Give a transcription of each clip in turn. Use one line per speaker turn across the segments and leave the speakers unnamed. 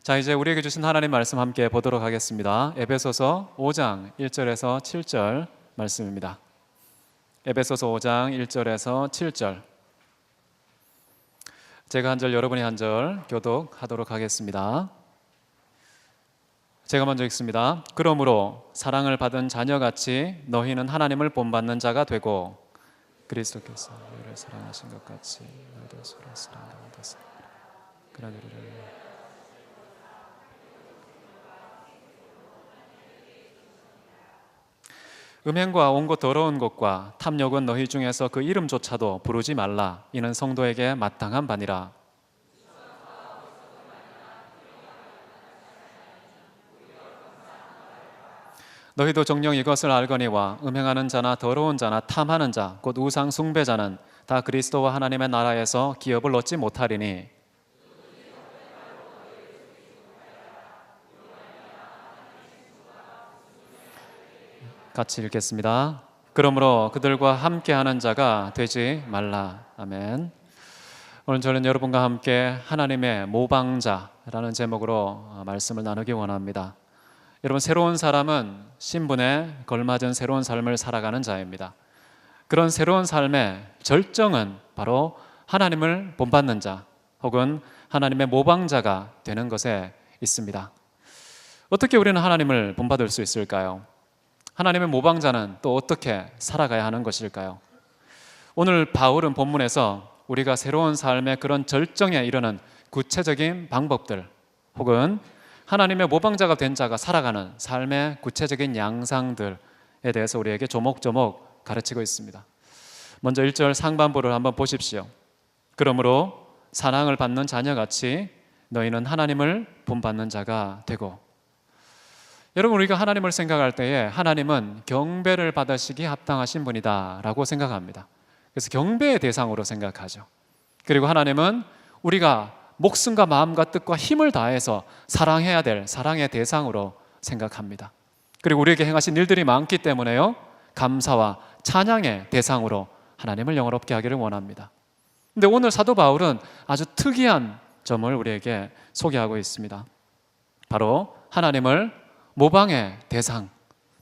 자, 이제 우리에게 주신 하나님 말씀 함께 보도록 하겠습니다. 에베소서 5장 1절에서 7절 말씀입니다. 에베소서 5장 1절에서 7절. 제가 한 절, 여러분이 한 절 교독하도록 하겠습니다. 제가 먼저 읽습니다. 그러므로 사랑을 받은 자녀같이 너희는 하나님을 본받는 자가 되고 그리스도께서 너희를 사랑하신 것 같이 너희도 서로 사랑하듯이 그러나 음행과 온고 더러운 것과 탐욕은 너희 중에서 그 이름조차도 부르지 말라. 이는 성도에게 마땅한 바니라. 너희도 정녕 이것을 알거니와 음행하는 자나 더러운 자나 탐하는 자 곧 우상 숭배자는 다 그리스도와 하나님의 나라에서 기업을 얻지 못하리니 같이 읽겠습니다. 그러므로 그들과 함께하는 자가 되지 말라. 아멘. 오늘 저는 여러분과 함께 하나님의 모방자라는 제목으로 말씀을 나누기 원합니다. 여러분, 새로운 사람은 신분에 걸맞은 새로운 삶을 살아가는 자입니다. 그런 새로운 삶의 절정은 바로 하나님을 본받는 자 혹은 하나님의 모방자가 되는 것에 있습니다. 어떻게 우리는 하나님을 본받을 수 있을까요? 하나님의 모방자는 또 어떻게 살아가야 하는 것일까요? 오늘 바울은 본문에서 우리가 새로운 삶의 그런 절정에 이르는 구체적인 방법들 혹은 하나님의 모방자가 된 자가 살아가는 삶의 구체적인 양상들에 대해서 우리에게 조목조목 가르치고 있습니다. 먼저 1절 상반부를 한번 보십시오. 그러므로 사랑을 받는 자녀같이 너희는 하나님을 본받는 자가 되고. 여러분, 우리가 하나님을 생각할 때에 하나님은 경배를 받으시기 합당하신 분이다 라고 생각합니다. 그래서 경배의 대상으로 생각하죠. 그리고 하나님은 우리가 목숨과 마음과 뜻과 힘을 다해서 사랑해야 될 사랑의 대상으로 생각합니다. 그리고 우리에게 행하신 일들이 많기 때문에요, 감사와 찬양의 대상으로 하나님을 영화롭게 하기를 원합니다. 근데 오늘 사도 바울은 아주 특이한 점을 우리에게 소개하고 있습니다. 바로 하나님을 모방의 대상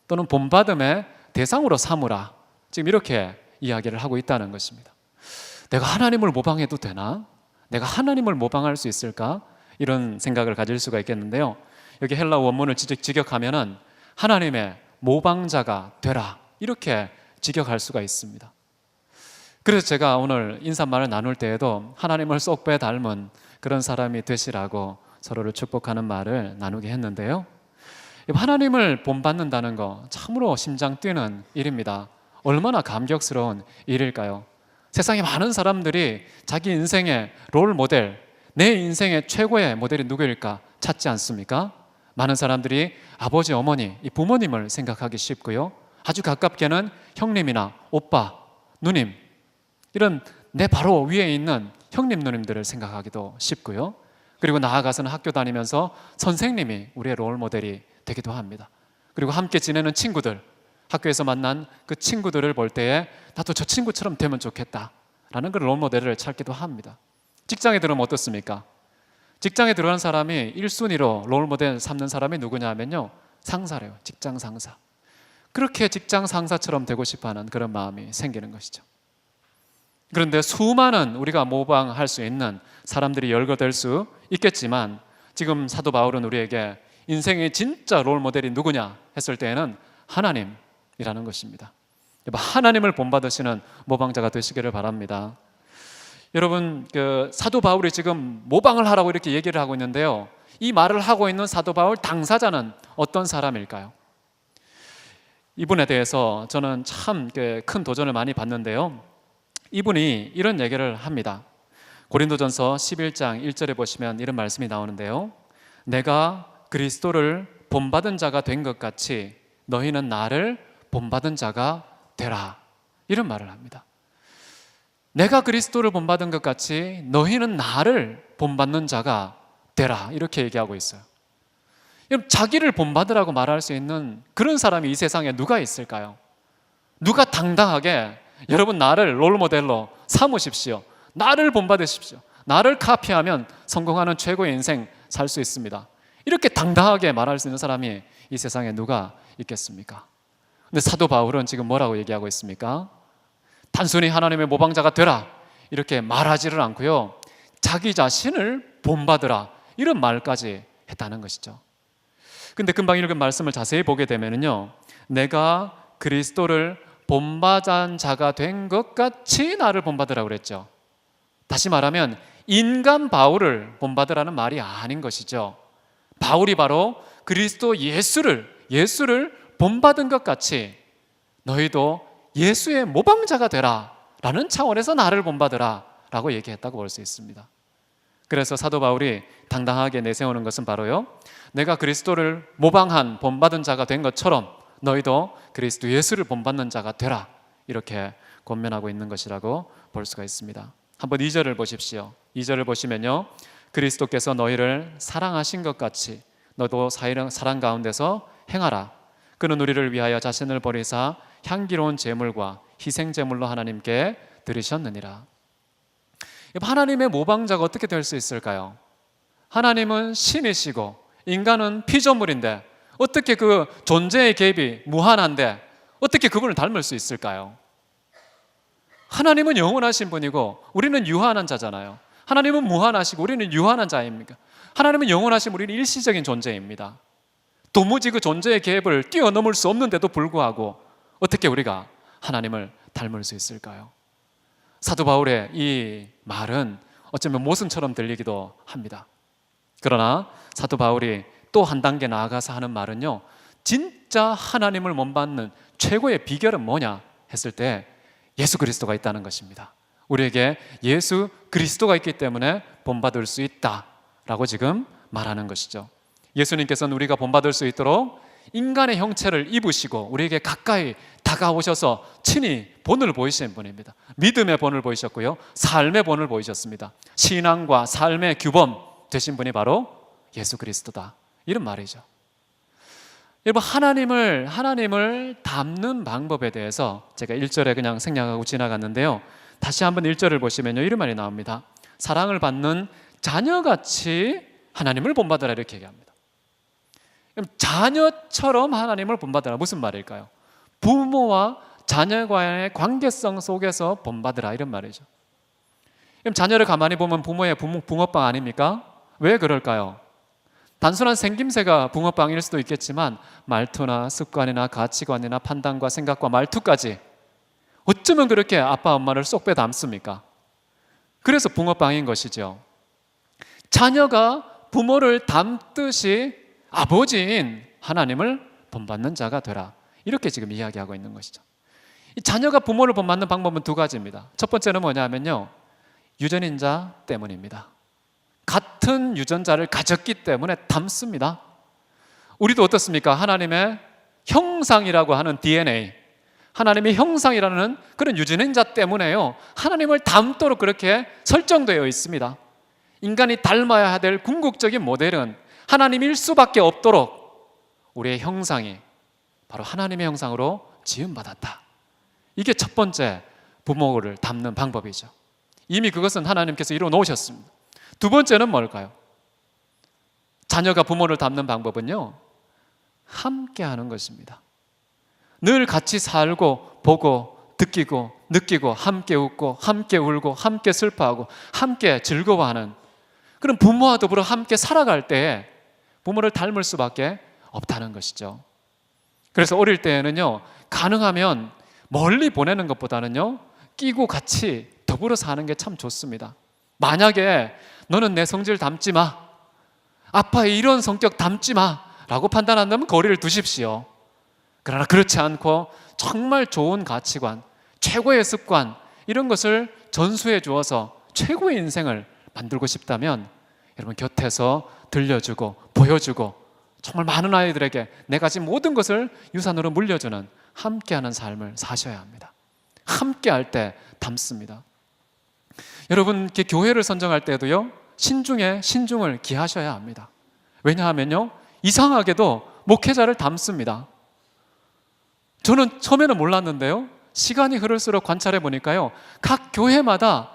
또는 본받음의 대상으로 삼으라, 지금 이렇게 이야기를 하고 있다는 것입니다. 내가 하나님을 모방해도 되나? 내가 하나님을 모방할 수 있을까? 이런 생각을 가질 수가 있겠는데요, 여기 헬라 원문을 직역하면은 하나님의 모방자가 되라, 이렇게 직역할 수가 있습니다. 그래서 제가 오늘 인사말을 나눌 때에도 하나님을 쏙 빼 닮은 그런 사람이 되시라고 서로를 축복하는 말을 나누게 했는데요, 하나님을 본받는다는 거 참으로 심장 뛰는 일입니다. 얼마나 감격스러운 일일까요? 세상에 많은 사람들이 자기 인생의 롤 모델, 내 인생의 최고의 모델이 누구일까 찾지 않습니까? 많은 사람들이 아버지, 어머니, 이 부모님을 생각하기 쉽고요, 아주 가깝게는 형님이나 오빠, 누님, 이런 내 바로 위에 있는 형님, 누님들을 생각하기도 쉽고요, 그리고 나아가서는 학교 다니면서 선생님이 우리의 롤 모델이 되기도 합니다. 그리고 함께 지내는 친구들, 학교에서 만난 그 친구들을 볼 때에 나도 저 친구처럼 되면 좋겠다라는 그 롤 모델을 찾기도 합니다. 직장에 들어오면 어떻습니까? 직장에 들어간 사람이 1순위로 롤 모델 삼는 사람이 누구냐 하면요, 상사래요. 직장 상사. 그렇게 직장 상사처럼 되고 싶어하는 그런 마음이 생기는 것이죠. 그런데 수많은 우리가 모방할 수 있는 사람들이 열거될 수 있겠지만, 지금 사도 바울은 우리에게 인생의 진짜 롤 모델이 누구냐 했을 때에는 하나님이라는 것입니다. 하나님을 본받으시는 모방자가 되시기를 바랍니다. 여러분, 사도 바울이 지금 모방을 하라고 이렇게 얘기를 하고 있는데요, 이 말을 하고 있는 사도 바울 당사자는 어떤 사람일까요? 이분에 대해서 저는 참 큰 도전을 많이 받는데요, 이분이 이런 얘기를 합니다. 고린도전서 11장 1절에 보시면 이런 말씀이 나오는데요, 내가 그리스도를 본받은 자가 된 것 같이 너희는 나를 본받은 자가 되라, 이런 말을 합니다. 내가 그리스도를 본받은 것 같이 너희는 나를 본받는 자가 되라, 이렇게 얘기하고 있어요. 자기를 본받으라고 말할 수 있는 그런 사람이 이 세상에 누가 있을까요? 누가 당당하게 여러분 나를 롤모델로 삼으십시오, 나를 본받으십시오, 나를 카피하면 성공하는 최고의 인생 살 수 있습니다. 이렇게 당당하게 말할 수 있는 사람이 이 세상에 누가 있겠습니까? 근데 사도 바울은 지금 뭐라고 얘기하고 있습니까? 단순히 하나님의 모방자가 되라 이렇게 말하지를 않고요, 자기 자신을 본받으라 이런 말까지 했다는 것이죠. 근데 금방 읽은 말씀을 자세히 보게 되면요, 내가 그리스도를 본받은 자가 된 것 같이 나를 본받으라고 그랬죠. 다시 말하면 인간 바울을 본받으라는 말이 아닌 것이죠. 바울이 바로 그리스도 예수를 본받은 것 같이 너희도 예수의 모방자가 되라 라는 차원에서 나를 본받으라 라고 얘기했다고 볼 수 있습니다. 그래서 사도 바울이 당당하게 내세우는 것은 바로요, 내가 그리스도를 모방한 본받은 자가 된 것처럼 너희도 그리스도 예수를 본받는 자가 되라 이렇게 권면하고 있는 것이라고 볼 수가 있습니다. 한번 2절을 보십시오. 2절을 보시면요, 그리스도께서 너희를 사랑하신 것 같이 너도 사랑 가운데서 행하라. 그는 우리를 위하여 자신을 버리사 향기로운 제물과 희생 제물로 하나님께 드리셨느니라. 하나님의 모방자가 어떻게 될 수 있을까요? 하나님은 신이시고 인간은 피조물인데 어떻게 그 존재의 갭이 무한한데 어떻게 그분을 닮을 수 있을까요? 하나님은 영원하신 분이고 우리는 유한한 자잖아요. 하나님은 무한하시고 우리는 유한한 자입니까? 하나님은 영원하신 우리는 일시적인 존재입니다. 도무지 그 존재의 갭을 뛰어넘을 수 없는데도 불구하고 어떻게 우리가 하나님을 닮을 수 있을까요? 사도 바울의 이 말은 어쩌면 모순처럼 들리기도 합니다. 그러나 사도 바울이 또 한 단계 나아가서 하는 말은요, 진짜 하나님을 본받는 최고의 비결은 뭐냐 했을 때 예수 그리스도가 있다는 것입니다. 우리에게 예수 그리스도가 있기 때문에 본받을 수 있다라고 지금 말하는 것이죠. 예수님께서는 우리가 본받을 수 있도록 인간의 형체를 입으시고 우리에게 가까이 다가오셔서 친히 본을 보이신 분입니다. 믿음의 본을 보이셨고요, 삶의 본을 보이셨습니다. 신앙과 삶의 규범 되신 분이 바로 예수 그리스도다, 이런 말이죠. 여러분, 하나님을 닮는 방법에 대해서 제가 1절에 그냥 생략하고 지나갔는데요, 다시 한번 1절을 보시면요, 이런 말이 나옵니다. 사랑을 받는 자녀같이 하나님을 본받으라 이렇게 얘기합니다. 그럼 자녀처럼 하나님을 본받으라, 무슨 말일까요? 부모와 자녀과의 관계성 속에서 본받으라 이런 말이죠. 그럼 자녀를 가만히 보면 부모의 붕어빵 아닙니까? 왜 그럴까요? 단순한 생김새가 붕어빵일 수도 있겠지만 말투나 습관이나 가치관이나 판단과 생각과 말투까지 어쩌면 그렇게 아빠 엄마를 쏙 빼 닮습니까? 그래서 붕어빵인 것이죠. 자녀가 부모를 닮듯이 아버지인 하나님을 본받는 자가 되라, 이렇게 지금 이야기하고 있는 것이죠. 이 자녀가 부모를 본받는 방법은 두 가지입니다. 첫 번째는 뭐냐면요, 유전인자 때문입니다. 같은 유전자를 가졌기 때문에 닮습니다. 우리도 어떻습니까? 하나님의 형상이라고 하는 DNA, 하나님의 형상이라는 그런 유전인자 때문에요, 하나님을 닮도록 그렇게 설정되어 있습니다. 인간이 닮아야 될 궁극적인 모델은 하나님일 수밖에 없도록 우리의 형상이 바로 하나님의 형상으로 지음받았다. 이게 첫 번째 부모를 닮는 방법이죠. 이미 그것은 하나님께서 이루어 놓으셨습니다. 두 번째는 뭘까요? 자녀가 부모를 닮는 방법은요, 함께 하는 것입니다. 늘 같이 살고 보고 느끼고 함께 웃고 함께 울고 함께 슬퍼하고 함께 즐거워하는 그런 부모와 더불어 함께 살아갈 때에 부모를 닮을 수밖에 없다는 것이죠. 그래서 어릴 때에는요, 가능하면 멀리 보내는 것보다는요, 끼고 같이 더불어 사는 게 참 좋습니다. 만약에 너는 내 성질 닮지 마, 아빠의 이런 성격 닮지 마 라고 판단한다면 거리를 두십시오. 그러나 그렇지 않고 정말 좋은 가치관, 최고의 습관, 이런 것을 전수해 주어서 최고의 인생을 만들고 싶다면 여러분 곁에서 들려주고 보여주고 정말 많은 아이들에게 내가 지금 모든 것을 유산으로 물려주는 함께하는 삶을 사셔야 합니다. 함께할 때 닮습니다. 여러분, 교회를 선정할 때도요, 신중에 신중을 기하셔야 합니다. 왜냐하면요, 이상하게도 목회자를 닮습니다. 저는 처음에는 몰랐는데요, 시간이 흐를수록 관찰해 보니까요, 각 교회마다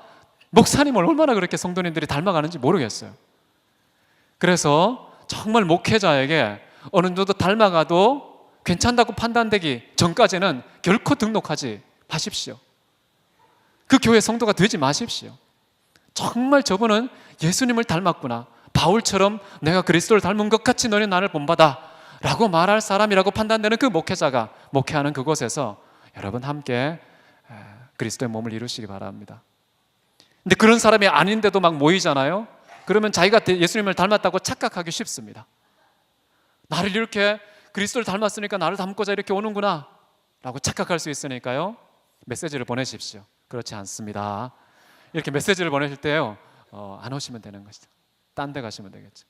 목사님을 얼마나 그렇게 성도님들이 닮아가는지 모르겠어요. 그래서 정말 목회자에게 어느 정도 닮아가도 괜찮다고 판단되기 전까지는 결코 등록하지 마십시오. 그 교회 성도가 되지 마십시오. 정말 저분은 예수님을 닮았구나, 바울처럼 내가 그리스도를 닮은 것 같이 너는 나를 본받아 라고 말할 사람이라고 판단되는 그 목회자가 목회하는 그곳에서 여러분 함께 그리스도의 몸을 이루시기 바랍니다. 근데 그런 사람이 아닌데도 막 모이잖아요. 그러면 자기가 예수님을 닮았다고 착각하기 쉽습니다. 나를 이렇게 그리스도를 닮았으니까 나를 닮고자 이렇게 오는구나 라고 착각할 수 있으니까요, 메시지를 보내십시오. 그렇지 않습니다. 이렇게 메시지를 보내실 때요, 안 오시면 되는 것이죠. 딴 데 가시면 되겠죠.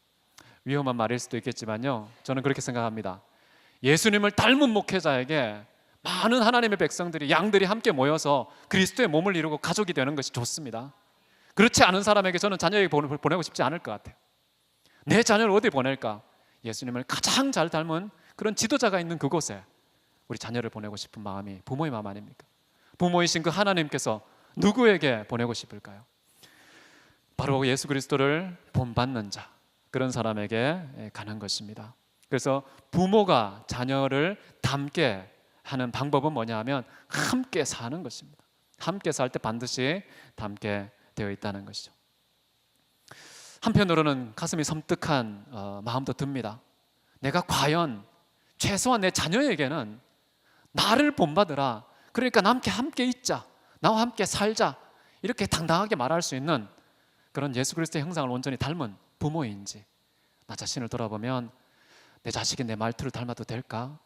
위험한 말일 수도 있겠지만요, 저는 그렇게 생각합니다. 예수님을 닮은 목회자에게 많은 하나님의 백성들이, 양들이 함께 모여서 그리스도의 몸을 이루고 가족이 되는 것이 좋습니다. 그렇지 않은 사람에게 저는 자녀에게 보내고 싶지 않을 것 같아요. 내 자녀를 어디 보낼까? 예수님을 가장 잘 닮은 그런 지도자가 있는 그곳에 우리 자녀를 보내고 싶은 마음이 부모의 마음 아닙니까? 부모이신 그 하나님께서 누구에게 보내고 싶을까요? 바로 예수 그리스도를 본받는 자, 그런 사람에게 가는 것입니다. 그래서 부모가 자녀를 닮게 하는 방법은 뭐냐 하면 함께 사는 것입니다. 함께 살 때 반드시 닮게 되어 있다는 것이죠. 한편으로는 가슴이 섬뜩한 마음도 듭니다. 내가 과연 최소한 내 자녀에게는 나를 본받으라, 그러니까 함께 있자, 나와 함께 살자, 이렇게 당당하게 말할 수 있는 그런 예수 그리스도의 형상을 온전히 닮은 부모인지, 나 자신을 돌아보면 내 자식이 내 말투를 닮아도 될까?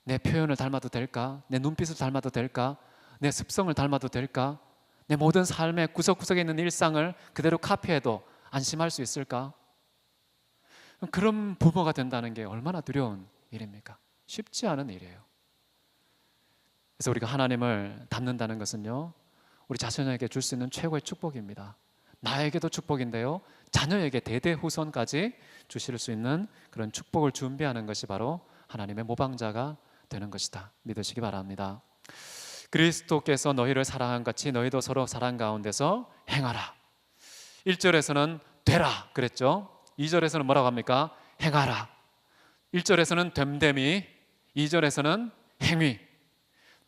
내 표현을 닮아도 될까? 내 눈빛을 닮아도 될까? 내 습성을 닮아도 될까? 내 모든 삶의 구석구석에 있는 일상을 그대로 카피해도 안심할 수 있을까? 그런 부모가 된다는 게 얼마나 두려운 일입니까? 쉽지 않은 일이에요. 그래서 우리가 하나님을 닮는다는 것은요, 우리 자녀에게 줄 수 있는 최고의 축복입니다. 나에게도 축복인데요, 자녀에게 대대후손까지 주실 수 있는 그런 축복을 준비하는 것이 바로 하나님의 모방자가 되는 것이다 믿으시기 바랍니다. 그리스도께서 너희를 사랑한 같이 너희도 서로 사랑 가운데서 행하라. 1절에서는 되라 그랬죠. 2절에서는 뭐라고 합니까? 행하라. 1절에서는 됨됨이, 2절에서는 행위.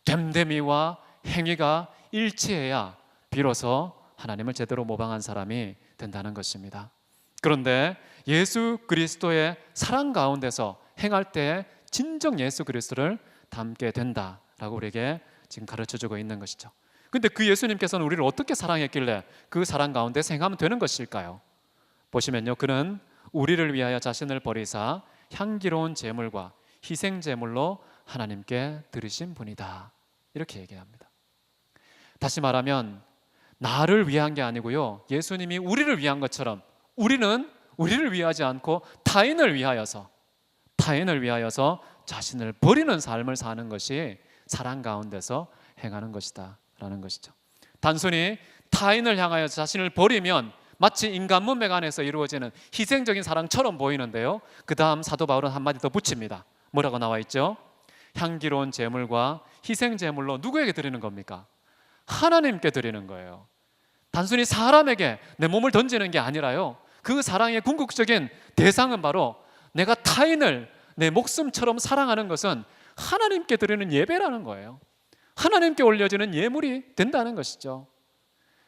됨됨이와 행위가 일치해야 비로소 하나님을 제대로 모방한 사람이 된다는 것입니다. 그런데 예수 그리스도의 사랑 가운데서 행할 때 진정 예수 그리스도를 닮게 된다라고 우리에게 지금 가르쳐주고 있는 것이죠. 근데 그 예수님께서는 우리를 어떻게 사랑했길래 그 사랑 가운데서 행하면 되는 것일까요? 보시면요, 그는 우리를 위하여 자신을 버리사 향기로운 제물과 희생 제물로 하나님께 드리신 분이다, 이렇게 얘기합니다. 다시 말하면 나를 위한 게 아니고요, 예수님이 우리를 위한 것처럼 우리는 우리를 위하지 않고 타인을 위하여서 자신을 버리는 삶을 사는 것이 사랑 가운데서 행하는 것이다 라는 것이죠. 단순히 타인을 향하여 자신을 버리면 마치 인간 문맥 안에서 이루어지는 희생적인 사랑처럼 보이는데요, 그 다음 사도 바울은 한마디 더 붙입니다. 뭐라고 나와 있죠? 향기로운 제물과 희생 제물로 누구에게 드리는 겁니까? 하나님께 드리는 거예요. 단순히 사람에게 내 몸을 던지는 게 아니라요, 그 사랑의 궁극적인 대상은 바로 내가 타인을 내 목숨처럼 사랑하는 것은 하나님께 드리는 예배라는 거예요. 하나님께 올려지는 예물이 된다는 것이죠.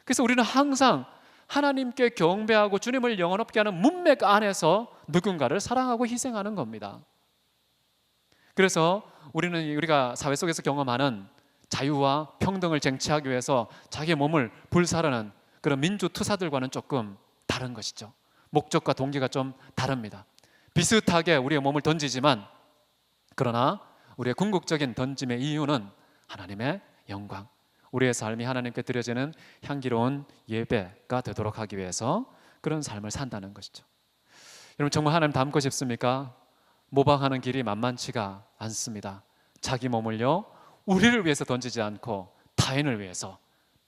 그래서 우리는 항상 하나님께 경배하고 주님을 영원롭게 하는 문맥 안에서 누군가를 사랑하고 희생하는 겁니다. 그래서 우리가 사회 속에서 경험하는 자유와 평등을 쟁취하기 위해서 자기의 몸을 불사르는 그런 민주투사들과는 조금 다른 것이죠. 목적과 동기가 좀 다릅니다. 비슷하게 우리의 몸을 던지지만, 그러나 우리의 궁극적인 던짐의 이유는 하나님의 영광, 우리의 삶이 하나님께 드려지는 향기로운 예배가 되도록 하기 위해서 그런 삶을 산다는 것이죠. 여러분, 정말 하나님 닮고 싶습니까? 모방하는 길이 만만치가 않습니다. 자기 몸을요, 우리를 위해서 던지지 않고 타인을 위해서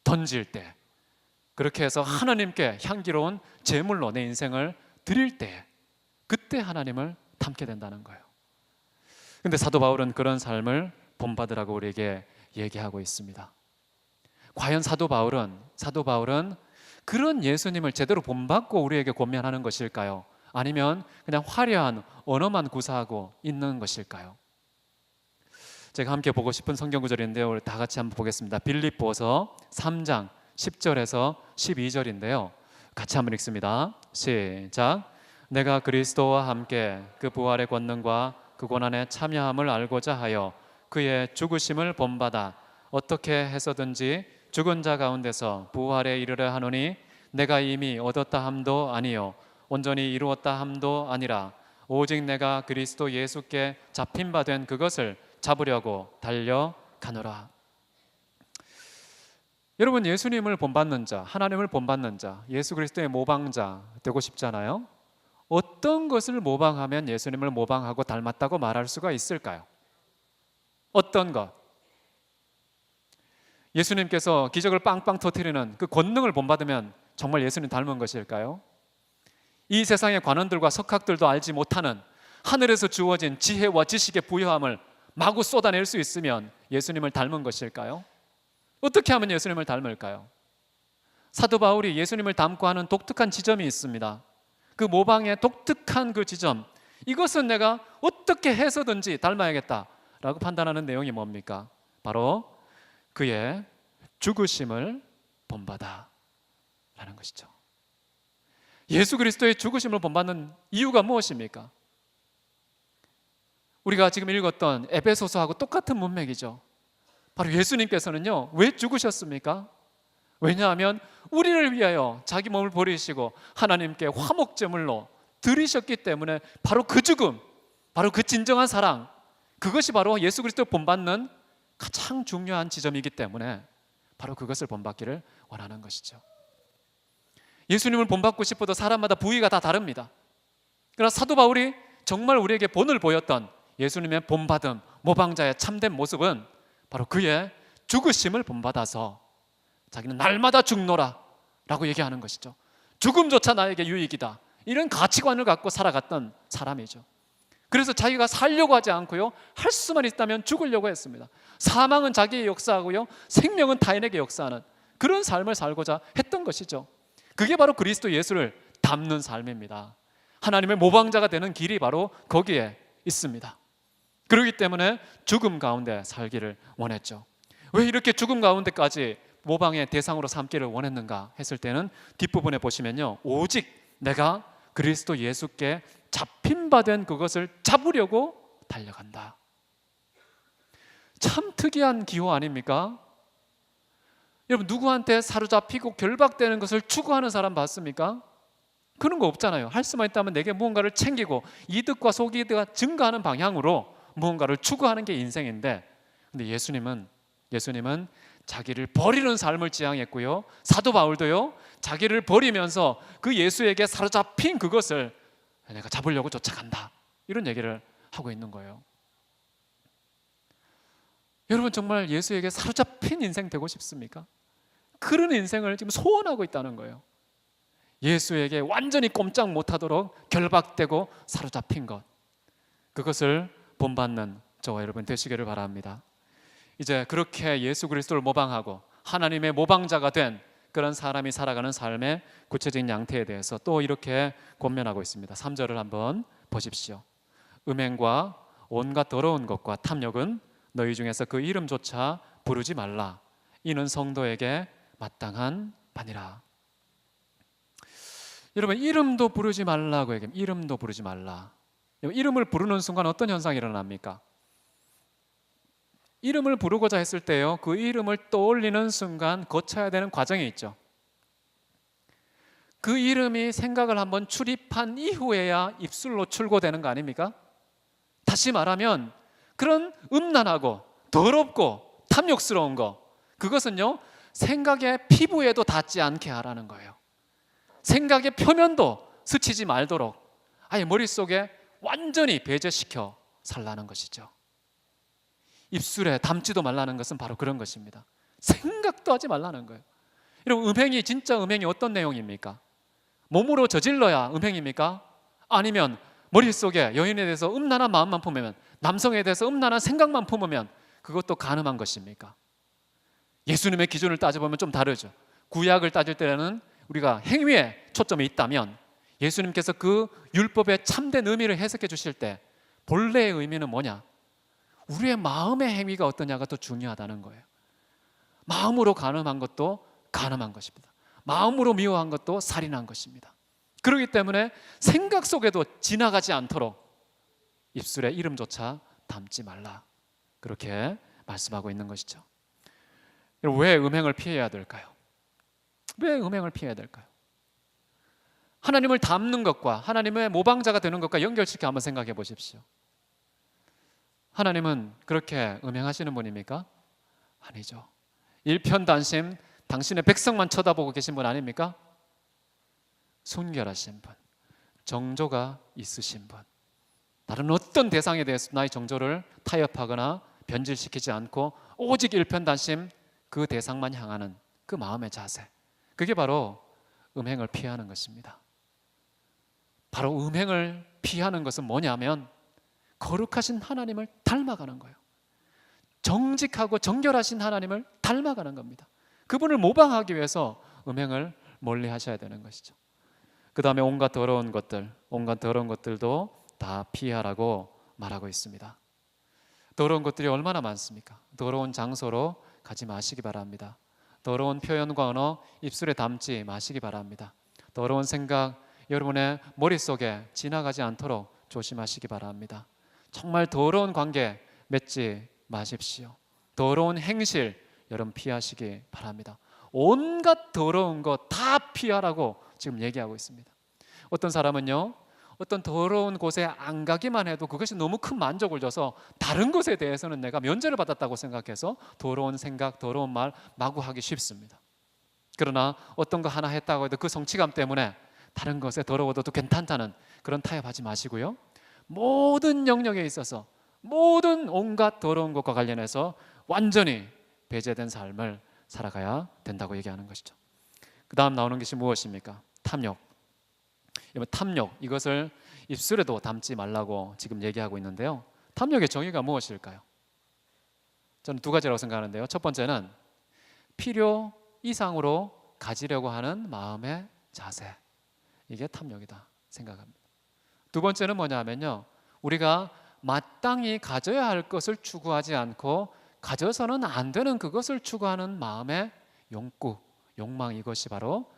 던질 때, 그렇게 해서 하나님께 향기로운 제물로 내 인생을 드릴 때, 그때 하나님을 닮게 된다는 거예요. 근데 사도 바울은 그런 삶을 본받으라고 우리에게 얘기하고 있습니다. 과연 사도 바울은 그런 예수님을 제대로 본받고 우리에게 권면하는 것일까요? 아니면 그냥 화려한 언어만 구사하고 있는 것일까요? 제가 함께 보고 싶은 성경 구절인데요, 우리 다 같이 한번 보겠습니다. 빌립보서 3장 10절에서 12절인데요, 같이 한번 읽습니다. 시작. 내가 그리스도와 함께 그 부활의 권능과 그 고난에 참여함을 알고자 하여 그의 죽으심을 본받아 어떻게 해서든지 죽은 자 가운데서 부활에 이르려 하노니 내가 이미 얻었다 함도 아니요 온전히 이루었다 함도 아니라 오직 내가 그리스도 예수께 잡힌 바 된 그것을 잡으려고 달려가노라. 여러분, 예수님을 본받는 자, 하나님을 본받는 자, 예수 그리스도의 모방자 되고 싶잖아요. 어떤 것을 모방하면 예수님을 모방하고 닮았다고 말할 수가 있을까요? 어떤 것? 예수님께서 기적을 빵빵 터뜨리는 그 권능을 본받으면 정말 예수님 닮은 것일까요? 이 세상의 관원들과 석학들도 알지 못하는 하늘에서 주어진 지혜와 지식의 부여함을 마구 쏟아낼 수 있으면 예수님을 닮은 것일까요? 어떻게 하면 예수님을 닮을까요? 사도 바울이 예수님을 닮고 하는 독특한 지점이 있습니다. 그 모방의 독특한 그 지점, 이것은 내가 어떻게 해서든지 닮아야겠다라고 판단하는 내용이 뭡니까? 바로 그의 죽으심을 본받아 라는 것이죠. 예수 그리스도의 죽으심을 본받는 이유가 무엇입니까? 우리가 지금 읽었던 에베소서하고 똑같은 문맥이죠. 바로 예수님께서는요, 왜 죽으셨습니까? 왜냐하면 우리를 위하여 자기 몸을 버리시고 하나님께 화목제물로 드리셨기 때문에 바로 그 죽음, 바로 그 진정한 사랑, 그것이 바로 예수 그리스도를 본받는 가장 중요한 지점이기 때문에 바로 그것을 본받기를 원하는 것이죠. 예수님을 본받고 싶어도 사람마다 부위가 다 다릅니다. 그러나 사도 바울이 정말 우리에게 본을 보였던 예수님의 본받음, 모방자의 참된 모습은 바로 그의 죽으심을 본받아서 자기는 날마다 죽노라 라고 얘기하는 것이죠. 죽음조차 나에게 유익이다, 이런 가치관을 갖고 살아갔던 사람이죠. 그래서 자기가 살려고 하지 않고요, 할 수만 있다면 죽으려고 했습니다. 사망은 자기의 역사하고요, 생명은 타인에게 역사하는 그런 삶을 살고자 했던 것이죠. 그게 바로 그리스도 예수를 닮는 삶입니다. 하나님의 모방자가 되는 길이 바로 거기에 있습니다. 그렇기 때문에 죽음 가운데 살기를 원했죠. 왜 이렇게 죽음 가운데까지 모방의 대상으로 삼기를 원했는가 했을 때는 뒷부분에 보시면요, 오직 내가 그리스도 예수께 잡힌 바 된 그것을 잡으려고 달려간다. 참 특이한 기호 아닙니까? 여러분, 누구한테 사로잡히고 결박되는 것을 추구하는 사람 봤습니까? 그런 거 없잖아요. 할 수만 있다면 내게 무언가를 챙기고 이득과 소이득가 증가하는 방향으로 무언가를 추구하는 게 인생인데, 근데 예수님은 자기를 버리는 삶을 지향했고요, 사도 바울도요, 자기를 버리면서 그 예수에게 사로잡힌 그것을 내가 잡으려고 쫓아간다, 이런 얘기를 하고 있는 거예요. 여러분, 정말 예수에게 사로잡힌 인생 되고 싶습니까? 그런 인생을 지금 소원하고 있다는 거예요. 예수에게 완전히 꼼짝 못하도록 결박되고 사로잡힌 것, 그것을 본받는 저와 여러분 되시기를 바랍니다. 이제 그렇게 예수 그리스도를 모방하고 하나님의 모방자가 된 그런 사람이 살아가는 삶의 구체적인 양태에 대해서 또 이렇게 권면하고 있습니다. 3절을 한번 보십시오. 음행과 온갖 더러운 것과 탐욕은 너희 중에서 그 이름조차 부르지 말라. 이는 성도에게 마땅한 바니라. 여러분, 이름도 부르지 말라고 얘기합니다. 이름도 부르지 말라. 이름을 부르는 순간 어떤 현상이 일어납니까? 이름을 부르고자 했을 때요, 그 이름을 떠올리는 순간 거쳐야 되는 과정이 있죠. 그 이름이 생각을 한번 출입한 이후에야 입술로 출고되는 거 아닙니까? 다시 말하면 그런 음란하고 더럽고 탐욕스러운 거, 그것은요, 생각의 피부에도 닿지 않게 하라는 거예요. 생각의 표면도 스치지 말도록 아예 머릿속에 완전히 배제시켜 살라는 것이죠. 입술에 담지도 말라는 것은 바로 그런 것입니다. 생각도 하지 말라는 거예요. 여러분, 음행이 진짜 음행이 어떤 내용입니까? 몸으로 저질러야 음행입니까? 아니면 머릿속에 여인에 대해서 음란한 마음만 품으면, 남성에 대해서 음란한 생각만 품으면 그것도 간음한 것입니까? 예수님의 기준을 따져보면 좀 다르죠. 구약을 따질 때는 우리가 행위에 초점이 있다면 예수님께서 그 율법의 참된 의미를 해석해 주실 때 본래의 의미는 뭐냐? 우리의 마음의 행위가 어떠냐가 더 중요하다는 거예요. 마음으로 간음한 것도 간음한 것입니다. 마음으로 미워한 것도 살인한 것입니다. 그렇기 때문에 생각 속에도 지나가지 않도록 입술에 이름조차 담지 말라, 그렇게 말씀하고 있는 것이죠. 왜 음행을 피해야 될까요? 왜 음행을 피해야 될까요? 하나님을 닮는 것과 하나님의 모방자가 되는 것과 연결시켜 한번 생각해 보십시오. 하나님은 그렇게 음행하시는 분입니까? 아니죠. 일편단심 당신의 백성만 쳐다보고 계신 분 아닙니까? 순결하신 분, 정조가 있으신 분, 다른 어떤 대상에 대해서 나의 정조를 타협하거나 변질시키지 않고 오직 일편단심 그 대상만 향하는 그 마음의 자세, 그게 바로 음행을 피하는 것입니다. 바로 음행을 피하는 것은 뭐냐면 거룩하신 하나님을 닮아가는 거예요. 정직하고 정결하신 하나님을 닮아가는 겁니다. 그분을 모방하기 위해서 음행을 멀리 하셔야 되는 것이죠. 그 다음에 온갖 더러운 것들도 다 피하라고 말하고 있습니다. 더러운 것들이 얼마나 많습니까? 더러운 장소로 가지 마시기 바랍니다. 더러운 표현과 언어 입술에 담지 마시기 바랍니다. 더러운 생각 여러분의 머릿속에 지나가지 않도록 조심하시기 바랍니다. 정말 더러운 관계 맺지 마십시오. 더러운 행실 여러분 피하시기 바랍니다. 온갖 더러운 거 다 피하라고 지금 얘기하고 있습니다. 어떤 사람은요, 어떤 더러운 곳에 안 가기만 해도 그것이 너무 큰 만족을 줘서 다른 것에 대해서는 내가 면제를 받았다고 생각해서 더러운 생각, 더러운 말 마구 하기 쉽습니다. 그러나 어떤 거 하나 했다고 해도 그 성취감 때문에 다른 것에 더러워도 괜찮다는 그런 타협하지 마시고요, 모든 영역에 있어서 모든 온갖 더러운 것과 관련해서 완전히 배제된 삶을 살아가야 된다고 얘기하는 것이죠. 그 다음 나오는 것이 무엇입니까? 탐욕. 탐욕, 이것을 입술에도 담지 말라고 지금 얘기하고 있는데요, 탐욕의 정의가 무엇일까요? 저는 두 가지라고 생각하는데요, 첫 번째는 필요 이상으로 가지려고 하는 마음의 자세, 이게 탐욕이다 생각합니다. 두 번째는 뭐냐면요, 우리가 마땅히 가져야 할 것을 추구하지 않고 가져서는 안 되는 그것을 추구하는 마음의 욕구, 욕망, 이것이 바로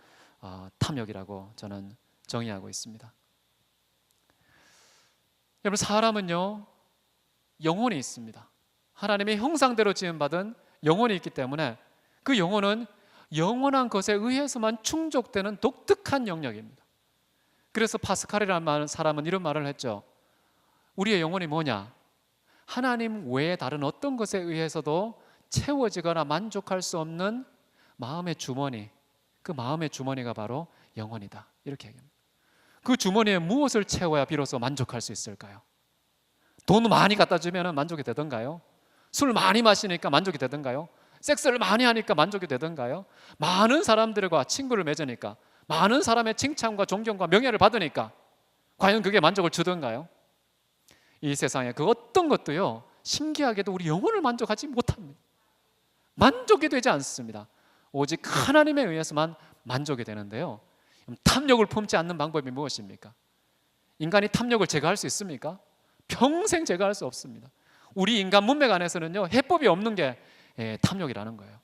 탐욕이라고 저는 정의하고 있습니다. 여러분, 사람은요 영혼이 있습니다. 하나님의 형상대로 지음받은 영혼이 있기 때문에 그 영혼은 영원한 것에 의해서만 충족되는 독특한 영역입니다. 그래서 파스칼이라는 사람은 이런 말을 했죠. 우리의 영혼이 뭐냐? 하나님 외에 다른 어떤 것에 의해서도 채워지거나 만족할 수 없는 마음의 주머니, 그 마음의 주머니가 바로 영혼이다, 이렇게 얘기합니다. 그 주머니에 무엇을 채워야 비로소 만족할 수 있을까요? 돈 많이 갖다 주면 만족이 되던가요? 술 많이 마시니까 만족이 되던가요? 섹스를 많이 하니까 만족이 되던가요? 많은 사람들과 친구를 맺으니까, 많은 사람의 칭찬과 존경과 명예를 받으니까 과연 그게 만족을 주던가요? 이 세상에 그 어떤 것도요, 신기하게도 우리 영혼을 만족하지 못합니다. 만족이 되지 않습니다. 오직 하나님에 의해서만 만족이 되는데요, 탐욕을 품지 않는 방법이 무엇입니까? 인간이 탐욕을 제거할 수 있습니까? 평생 제거할 수 없습니다. 우리 인간 문맥 안에서는요, 해법이 없는 게 탐욕이라는 거예요.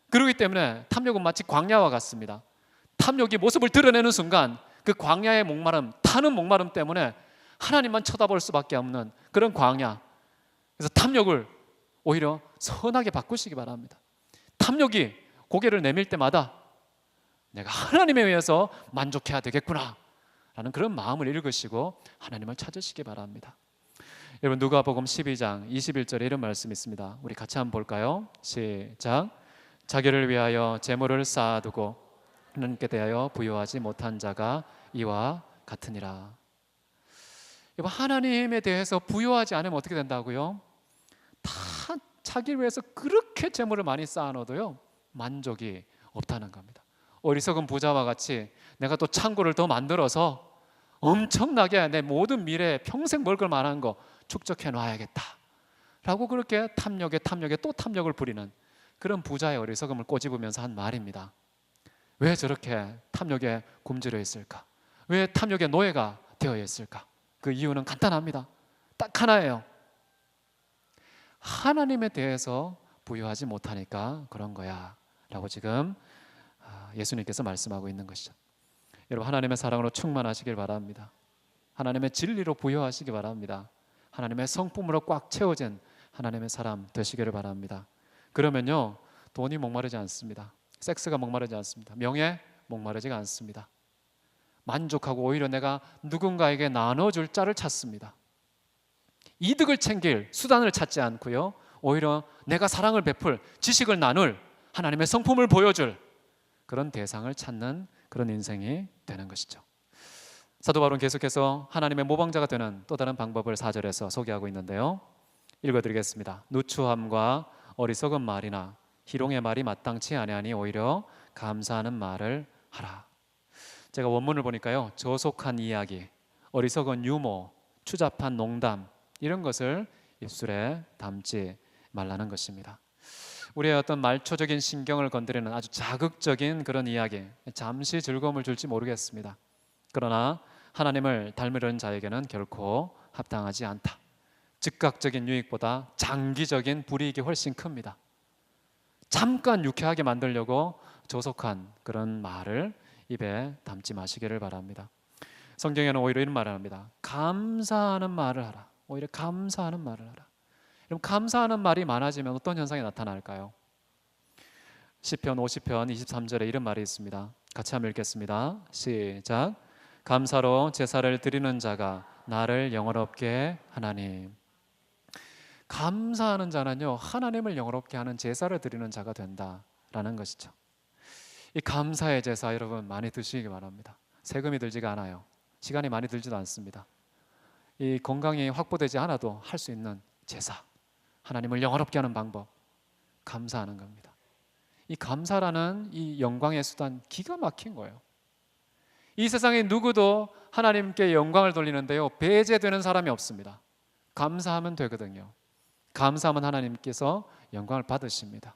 그렇기 때문에 탐욕은 마치 광야와 같습니다. 탐욕이 모습을 드러내는 순간 그 광야의 목마름, 타는 목마름 때문에 하나님만 쳐다볼 수밖에 없는 그런 광야. 그래서 탐욕을 오히려 선하게 바꾸시기 바랍니다. 탐욕이 고개를 내밀 때마다 내가 하나님에 의해서 만족해야 되겠구나 라는 그런 마음을 읽으시고 하나님을 찾으시기 바랍니다. 여러분, 누가복음 12장 21절에 이런 말씀이 있습니다. 우리 같이 한번 볼까요? 시작. 자기를 위하여 재물을 쌓아두고 하나님께 대하여 부여하지 못한 자가 이와 같으니라. 여러분, 하나님에 대해서 부여하지 않으면 어떻게 된다고요? 다 자기를 위해서 그렇게 재물을 많이 쌓아놓아도요, 만족이 없다는 겁니다. 어리석은 부자와 같이 내가 또 창고를 더 만들어서 엄청나게 내 모든 미래에 평생 먹을 만한 거 축적해 놔야겠다 라고 그렇게 탐욕에 또 탐욕을 부리는 그런 부자의 어리석음을 꼬집으면서 한 말입니다. 왜 저렇게 탐욕에 굶주려 있을까? 왜 탐욕의 노예가 되어 있을까? 그 이유는 간단합니다. 딱 하나예요. 하나님에 대해서 부여하지 못하니까 그런 거야 라고 지금 예수님께서 말씀하고 있는 것이죠. 여러분, 하나님의 사랑으로 충만하시길 바랍니다. 하나님의 진리로 부여하시기 바랍니다. 하나님의 성품으로 꽉 채워진 하나님의 사람 되시기를 바랍니다. 그러면요, 돈이 목마르지 않습니다. 섹스가 목마르지 않습니다. 명예 목마르지가 않습니다. 만족하고 오히려 내가 누군가에게 나눠줄 자를 찾습니다. 이득을 챙길 수단을 찾지 않고요, 오히려 내가 사랑을 베풀, 지식을 나눌, 하나님의 성품을 보여줄 그런 대상을 찾는 그런 인생이 되는 것이죠. 사도 바울은 계속해서 하나님의 모방자가 되는 또 다른 방법을 4절에서 소개하고 있는데요, 읽어드리겠습니다. 누추함과 어리석은 말이나 희롱의 말이 마땅치 아니하니 오히려 감사하는 말을 하라. 제가 원문을 보니까요, 저속한 이야기, 어리석은 유머, 추잡한 농담, 이런 것을 입술에 담지 말라는 것입니다. 우리의 어떤 말초적인 신경을 건드리는 아주 자극적인 그런 이야기, 잠시 즐거움을 줄지 모르겠습니다. 그러나 하나님을 닮으려는 자에게는 결코 합당하지 않다. 즉각적인 유익보다 장기적인 불이익이 훨씬 큽니다. 잠깐 유쾌하게 만들려고 조속한 그런 말을 입에 담지 마시기를 바랍니다. 성경에는 오히려 이런 말을 합니다. 감사하는 말을 하라. 오히려 감사하는 말을 하라. 그럼 감사하는 말이 많아지면 어떤 현상이 나타날까요? 시편 50편 23절에 이런 말이 있습니다. 같이 한번 읽겠습니다. 시작. 감사로 제사를 드리는 자가 나를 영화롭게 하나님. 감사하는 자는요, 하나님을 영화롭게 하는 제사를 드리는 자가 된다라는 것이죠. 이 감사의 제사 여러분 많이 드시기 바랍니다. 세금이 들지가 않아요. 시간이 많이 들지도 않습니다. 이 건강이 확보되지 않아도 할 수 있는 제사, 하나님을 영화롭게 하는 방법, 감사하는 겁니다. 이 감사라는 이 영광의 수단 기가 막힌 거예요. 이 세상에 누구도 하나님께 영광을 돌리는데요, 배제되는 사람이 없습니다. 감사하면 되거든요. 감사하면 하나님께서 영광을 받으십니다.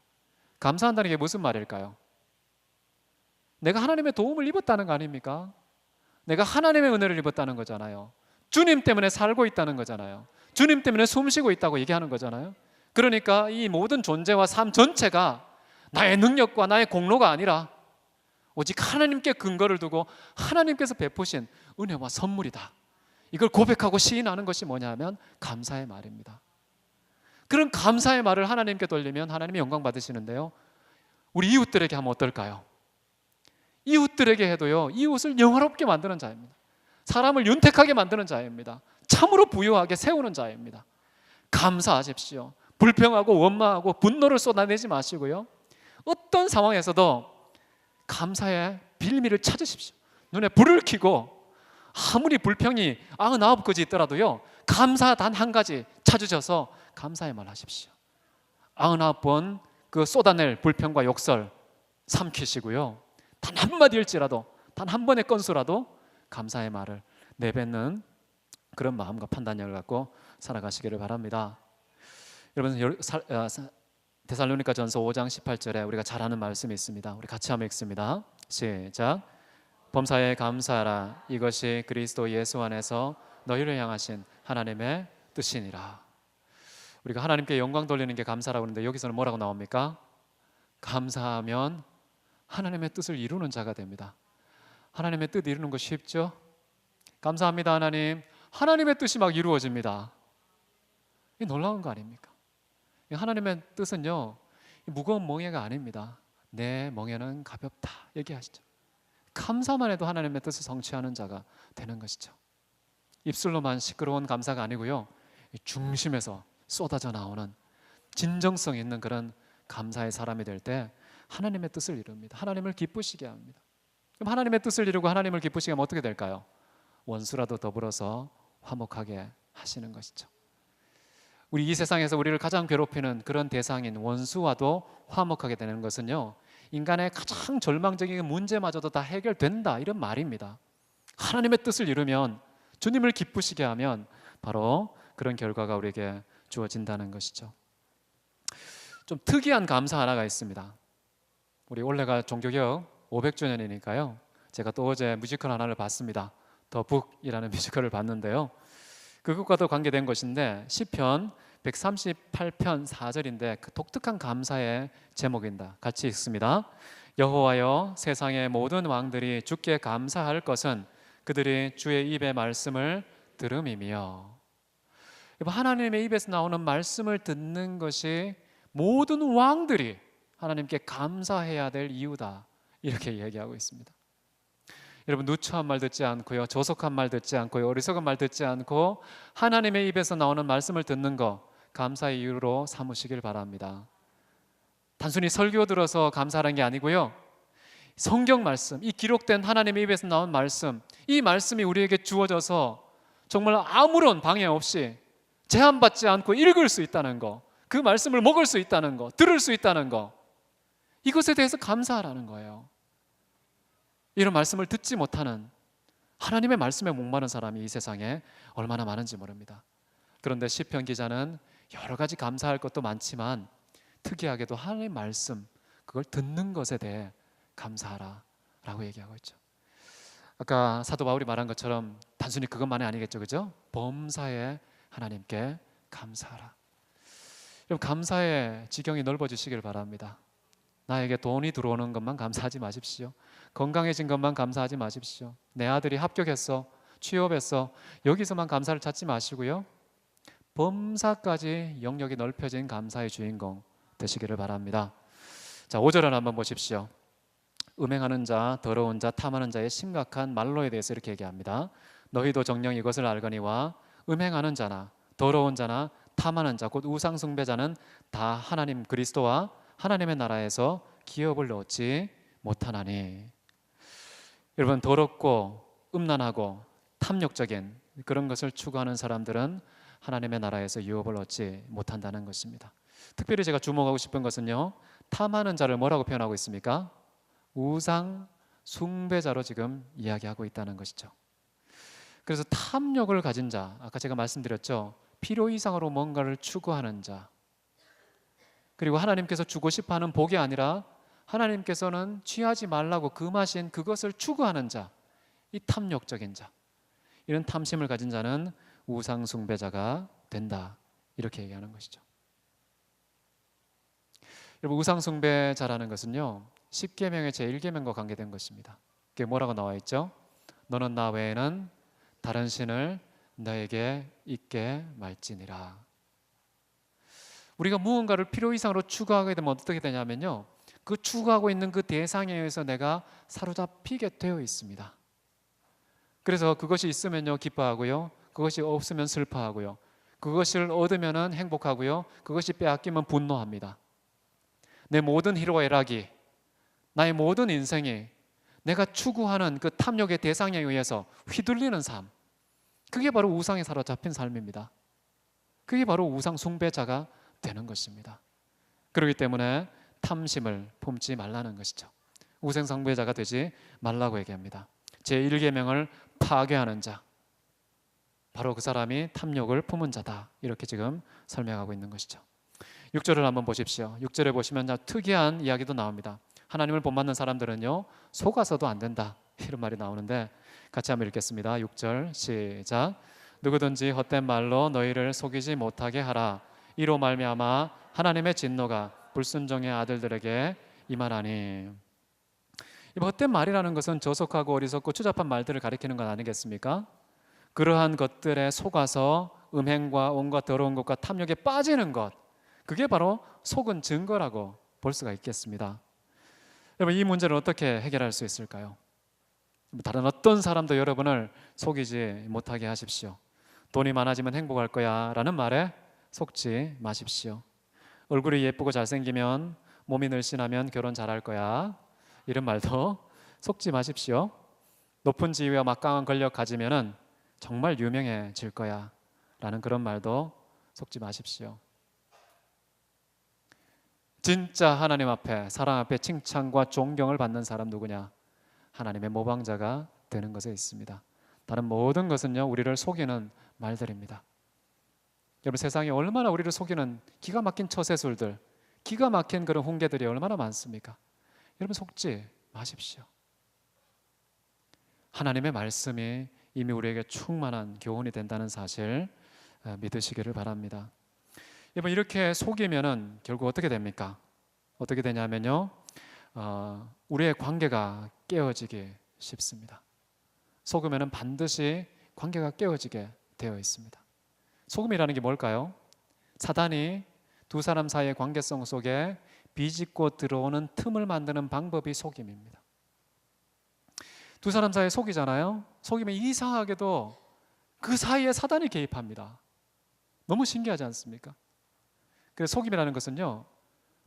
감사한다는 게 무슨 말일까요? 내가 하나님의 도움을 입었다는 거 아닙니까? 내가 하나님의 은혜를 입었다는 거잖아요. 주님 때문에 살고 있다는 거잖아요. 주님 때문에 숨쉬고 있다고 얘기하는 거잖아요. 그러니까 이 모든 존재와 삶 전체가 나의 능력과 나의 공로가 아니라 오직 하나님께 근거를 두고 하나님께서 베푸신 은혜와 선물이다. 이걸 고백하고 시인하는 것이 뭐냐면 감사의 말입니다. 그런 감사의 말을 하나님께 돌리면 하나님이 영광 받으시는데요, 우리 이웃들에게 하면 어떨까요? 이웃들에게 해도요, 이웃을 영화롭게 만드는 자입니다. 사람을 윤택하게 만드는 자입니다. 참으로 부유하게 세우는 자입니다. 감사하십시오. 불평하고 원망하고 분노를 쏟아내지 마시고요, 어떤 상황에서도 감사의 빌미를 찾으십시오. 눈에 불을 켜고 아무리 불평이 99가지 있더라도요, 감사 단 한 가지 찾으셔서 감사의 말 하십시오. 99번 그 쏟아낼 불평과 욕설 삼키시고요, 단 한마디일지라도, 단 한 번의 건수라도 감사의 말을 내뱉는 그런 마음과 판단력을 갖고 살아가시기를 바랍니다. 여러분, 데살로니가전서 5장 18절에 우리가 잘 아는 말씀이 있습니다. 우리 같이 한번 읽습니다. 시작. 범사에 감사하라. 이것이 그리스도 예수 안에서 너희를 향하신 하나님의 뜻이니라. 우리가 하나님께 영광 돌리는 게 감사라고 하는데 여기서는 뭐라고 나옵니까? 감사하면 하나님의 뜻을 이루는 자가 됩니다. 하나님의 뜻 이루는 거 쉽죠? 감사합니다 하나님. 하나님의 뜻이 막 이루어집니다. 이게 놀라운 거 아닙니까? 하나님의 뜻은요, 무거운 멍에가 아닙니다. 내 멍에는 가볍다 얘기하시죠. 감사만 해도 하나님의 뜻을 성취하는 자가 되는 것이죠. 입술로만 시끄러운 감사가 아니고요, 중심에서 쏟아져 나오는 진정성 있는 그런 감사의 사람이 될 때 하나님의 뜻을 이룹니다. 하나님을 기쁘시게 합니다. 그럼 하나님의 뜻을 이루고 하나님을 기쁘시게 하면 어떻게 될까요? 원수라도 더불어서 화목하게 하시는 것이죠. 우리 이 세상에서 우리를 가장 괴롭히는 그런 대상인 원수와도 화목하게 되는 것은요, 인간의 가장 절망적인 문제마저도 다 해결된다, 이런 말입니다. 하나님의 뜻을 이루면, 주님을 기쁘시게 하면 바로 그런 결과가 우리에게 주어진다는 것이죠. 좀 특이한 감사 하나가 있습니다. 우리 올해가 종교개혁 500주년이니까요 제가 또 어제 뮤지컬 하나를 봤습니다. 더 북이라는 뮤지컬을 봤는데요. 그것과도 관계된 것인데 시편 138편 4절인데 그 독특한 감사의 제목입니다. 같이 읽습니다. 여호와여, 세상의 모든 왕들이 주께 감사할 것은 그들이 주의 입의 말씀을 들음이며. 하나님의 입에서 나오는 말씀을 듣는 것이 모든 왕들이 하나님께 감사해야 될 이유다, 이렇게 얘기하고 있습니다. 여러분, 누추한 말 듣지 않고요, 조속한 말 듣지 않고요, 어리석은 말 듣지 않고 하나님의 입에서 나오는 말씀을 듣는 거 감사의 이유로 삼으시길 바랍니다. 단순히 설교 들어서 감사하는 게 아니고요, 성경 말씀, 이 기록된 하나님의 입에서 나온 말씀, 이 말씀이 우리에게 주어져서 정말 아무런 방해 없이 제한받지 않고 읽을 수 있다는 거, 그 말씀을 먹을 수 있다는 거, 들을 수 있다는 거, 이것에 대해서 감사하라는 거예요. 이런 말씀을 듣지 못하는, 하나님의 말씀에 목마른 사람이 이 세상에 얼마나 많은지 모릅니다. 그런데 시편 기자는 여러 가지 감사할 것도 많지만 특이하게도 하나님의 말씀, 그걸 듣는 것에 대해 감사하라 라고 얘기하고 있죠. 아까 사도 바울이 말한 것처럼 단순히 그것만이 아니겠죠, 그죠? 범사에 하나님께 감사하라. 여러분, 감사의 지경이 넓어지시길 바랍니다. 나에게 돈이 들어오는 것만 감사하지 마십시오. 건강해진 것만 감사하지 마십시오. 내 아들이 합격했어, 취업했어, 여기서만 감사를 찾지 마시고요, 범사까지 영역이 넓혀진 감사의 주인공 되시기를 바랍니다. 자, 5절을 한번 보십시오. 음행하는 자, 더러운 자, 탐하는 자의 심각한 말로에 대해서 이렇게 얘기합니다. 너희도 정녕 이것을 알거니와 음행하는 자나 더러운 자나 탐하는 자, 곧 우상 숭배자는 다 하나님 그리스도와 하나님의 나라에서 기업을 얻지 못하나니. 여러분, 더럽고 음란하고 탐욕적인 그런 것을 추구하는 사람들은 하나님의 나라에서 유업을 얻지 못한다는 것입니다. 특별히 제가 주목하고 싶은 것은요, 탐하는 자를 뭐라고 표현하고 있습니까? 우상 숭배자로 지금 이야기하고 있다는 것이죠. 그래서 탐욕을 가진 자, 아까 제가 말씀드렸죠, 필요 이상으로 뭔가를 추구하는 자, 그리고 하나님께서 주고 싶어하는 복이 아니라 하나님께서는 취하지 말라고 금하신 그것을 추구하는 자, 이 탐욕적인 자, 이런 탐심을 가진 자는 우상 숭배자가 된다, 이렇게 얘기하는 것이죠. 여러분, 우상 숭배자라는 것은요, 10계명의 제1계명과 관계된 것입니다. 그게 뭐라고 나와 있죠? 너는 나 외에는 다른 신을 너에게 있게 말지니라. 우리가 무언가를 필요 이상으로 추구하게 되면 어떻게 되냐면요, 그 추구하고 있는 그 대상에 의해서 내가 사로잡히게 되어 있습니다. 그래서 그것이 있으면요 기뻐하고요, 그것이 없으면 슬퍼하고요, 그것을 얻으면 행복하고요, 그것이 빼앗기면 분노합니다. 내 모든 희로애락이, 나의 모든 인생이 내가 추구하는 그 탐욕의 대상에 의해서 휘둘리는 삶, 그게 바로 우상에 사로잡힌 삶입니다. 그게 바로 우상 숭배자가 되는 것입니다. 그렇기 때문에 탐심을 품지 말라는 것이죠. 우상 숭배자가 되지 말라고 얘기합니다. 제1계명을 파괴하는 자, 바로 그 사람이 탐욕을 품은 자다, 이렇게 지금 설명하고 있는 것이죠. 6절을 한번 보십시오. 6절에 보시면 특이한 이야기도 나옵니다. 하나님을 본받는 사람들은요 속아서도 안 된다, 이런 말이 나오는데 같이 한번 읽겠습니다. 6절 시작. 누구든지 헛된 말로 너희를 속이지 못하게 하라. 이로 말미암아 하나님의 진노가 불순종의 아들들에게 임하나니. 이 헛된 말이라는 것은 저속하고 어리석고 추잡한 말들을 가리키는 것 아니겠습니까? 그러한 것들에 속아서 음행과 온갖 더러운 것과 탐욕에 빠지는 것, 그게 바로 속은 증거라고 볼 수가 있겠습니다. 여러분, 이 문제를 어떻게 해결할 수 있을까요? 다른 어떤 사람도 여러분을 속이지 못하게 하십시오. 돈이 많아지면 행복할 거야 라는 말에 속지 마십시오. 얼굴이 예쁘고 잘생기면, 몸이 늘씬하면 결혼 잘할 거야, 이런 말도 속지 마십시오. 높은 지위와 막강한 권력 가지면은 정말 유명해질 거야 라는 그런 말도 속지 마십시오. 진짜 하나님 앞에, 사람 앞에 칭찬과 존경을 받는 사람 누구냐? 하나님의 모방자가 되는 것에 있습니다. 다른 모든 것은요 우리를 속이는 말들입니다. 여러분, 세상에 얼마나 우리를 속이는 기가 막힌 처세술들, 기가 막힌 그런 훈계들이 얼마나 많습니까? 여러분, 속지 마십시오. 하나님의 말씀이 이미 우리에게 충만한 교훈이 된다는 사실 믿으시기를 바랍니다. 여러분, 이렇게 속이면은 결국 어떻게 됩니까? 어떻게 되냐면요, 우리의 관계가 깨어지기 쉽습니다. 속으면은 반드시 관계가 깨어지게 되어 있습니다. 속음이라는 게 뭘까요? 사단이 두 사람 사이의 관계성 속에 비집고 들어오는 틈을 만드는 방법이 속임입니다. 두 사람 사이에 속이잖아요. 속이면 이상하게도 그 사이에 사단이 개입합니다. 너무 신기하지 않습니까? 그래서 속임이라는 것은요,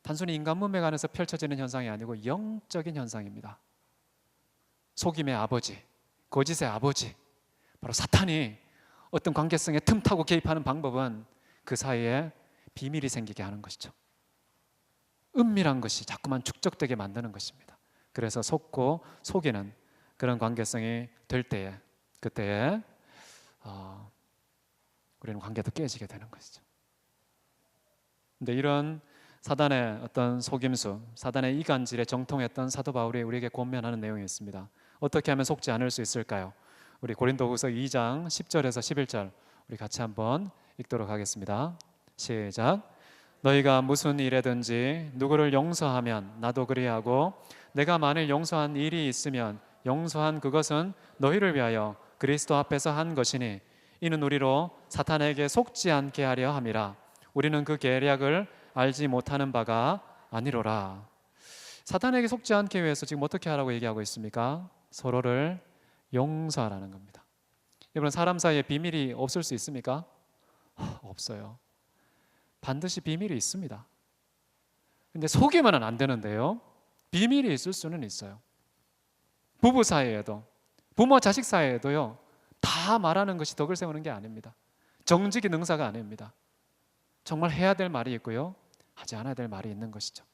단순히 인간 문맥 안에서 펼쳐지는 현상이 아니고 영적인 현상입니다. 속임의 아버지, 거짓의 아버지, 바로 사탄이 어떤 관계성에 틈타고 개입하는 방법은 그 사이에 비밀이 생기게 하는 것이죠. 은밀한 것이 자꾸만 축적되게 만드는 것입니다. 그래서 속고 속이는 그런 관계성이 될 때에, 그때에 우리는 관계도 깨지게 되는 것이죠. 근데 이런 사단의 어떤 속임수, 사단의 이간질에 정통했던 사도 바울이 우리에게 권면하는 내용이 있습니다. 어떻게 하면 속지 않을 수 있을까요? 우리 고린도후서 2장 10절에서 11절 우리 같이 한번 읽도록 하겠습니다. 시작. 너희가 무슨 일에든지 누구를 용서하면 나도 그리하고, 내가 만일 용서한 일이 있으면 용서한 그것은 너희를 위하여 그리스도 앞에서 한 것이니, 이는 우리로 사탄에게 속지 않게 하려 함이라. 우리는 그 계략을 알지 못하는 바가 아니로라. 사탄에게 속지 않기 위해서 지금 어떻게 하라고 얘기하고 있습니까? 서로를 용서하라는 겁니다. 여러분, 사람 사이에 비밀이 없을 수 있습니까? 없어요. 반드시 비밀이 있습니다. 근데 속이면 안 되는데요, 비밀이 있을 수는 있어요. 부부 사이에도, 부모 자식 사이에도요, 다 말하는 것이 덕을 세우는 게 아닙니다. 정직이 능사가 아닙니다. 정말 해야 될 말이 있고요, 하지 않아야 될 말이 있는 것이죠.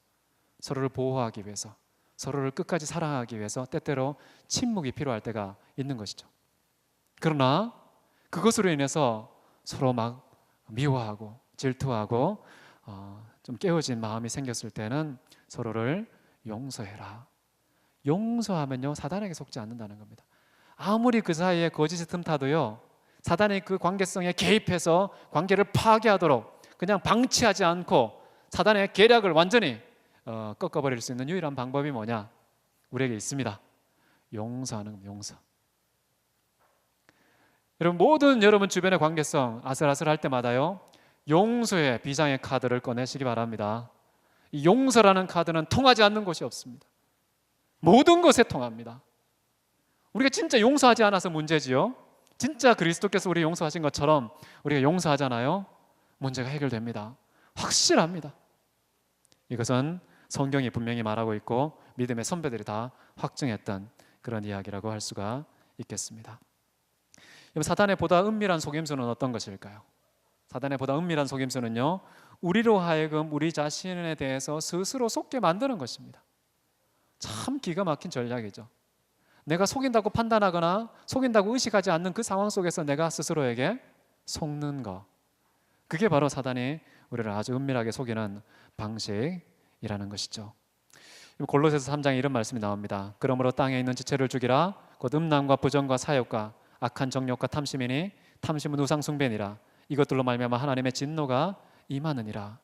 서로를 보호하기 위해서, 서로를 끝까지 사랑하기 위해서 때때로 침묵이 필요할 때가 있는 것이죠. 그러나 그것으로 인해서 서로 막 미워하고 질투하고 좀 깨어진 마음이 생겼을 때는 서로를 용서해라. 용서하면요, 사단에게 속지 않는다는 겁니다. 아무리 그 사이에 거짓이 틈타도요, 사단이 그 관계성에 개입해서 관계를 파괴하도록 그냥 방치하지 않고 사단의 계략을 완전히 꺾어버릴 수 있는 유일한 방법이 뭐냐? 우리에게 있습니다. 용서하는 겁니다. 용서. 여러분, 모든 여러분 주변의 관계성 아슬아슬할 때마다요, 용서의 비장의 카드를 꺼내시기 바랍니다. 이 용서라는 카드는 통하지 않는 곳이 없습니다. 모든 것에 통합니다. 우리가 진짜 용서하지 않아서 문제지요, 진짜 그리스도께서 우리 용서하신 것처럼 우리가 용서하잖아요, 문제가 해결됩니다. 확실합니다. 이것은 성경이 분명히 말하고 있고 믿음의 선배들이 다 확증했던 그런 이야기라고 할 수가 있겠습니다. 사단의 보다 은밀한 속임수는 어떤 것일까요? 사단의 보다 은밀한 속임수는요, 우리로 하여금 우리 자신에 대해서 스스로 속게 만드는 것입니다. 참 기가 막힌 전략이죠. 내가 속인다고 판단하거나 속인다고 의식하지 않는 그 상황 속에서 내가 스스로에게 속는 것, 그게 바로 사단이 우리를 아주 은밀하게 속이는 방식이라는 것이죠. 골로새서 3장에 이런 말씀이 나옵니다. 그러므로 땅에 있는 지체를 죽이라. 곧 음란과 부정과 사욕과 악한 정욕과 탐심이니 탐심은 우상 숭배니라. 이것들로 말미암아 하나님의 진노가 임하느니라.